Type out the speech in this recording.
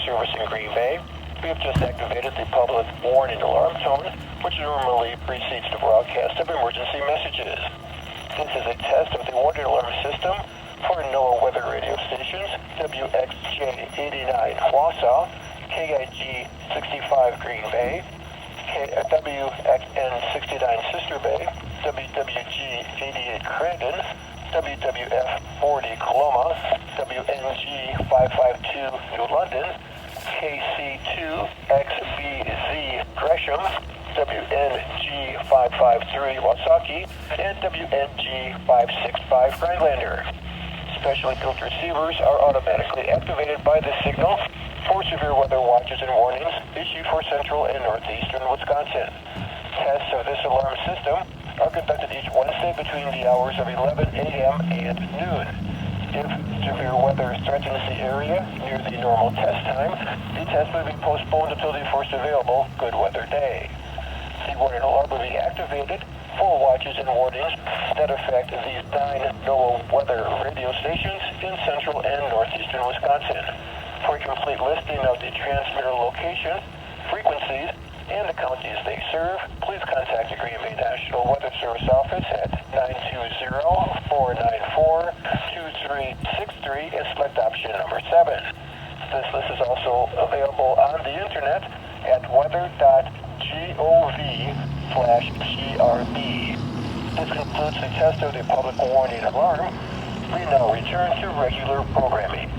service in Green Bay. We have just activated the public warning alarm tone, which normally precedes the broadcast of emergency messages. This is a test of the warning alarm system for Noaa weather radio stations, WXJ89 Wausau, KIG 65 Green Bay, WXN 69 Sister Bay, WWG 88 Crandon, WWF 40 Coloma, WNG 552 New London, KC2XBZ Gresham, WNG 553 Wasaki, and WNG 565 Rhinelander. Specially built receivers are automatically activated by this signal for severe weather watches and warnings issued for central and northeastern Wisconsin. Tests of this alarm system are conducted each Wednesday between the hours of 11 a.m. and noon. If severe weather threatens the area near the normal test time, the test will be postponed until the first available good weather day. The warning alarm will be activated for watches and warnings that affect these 9 Noaa weather radio stations in central and northeastern Wisconsin. For a complete listing of the transmitter location, frequencies, and the counties they serve, please contact the Green Bay National Weather Service office at 920-494-2363 and select option number 7. This list is also available on the internet at weather.gov/GRB. This concludes the test of the public warning alarm. We now return to regular programming.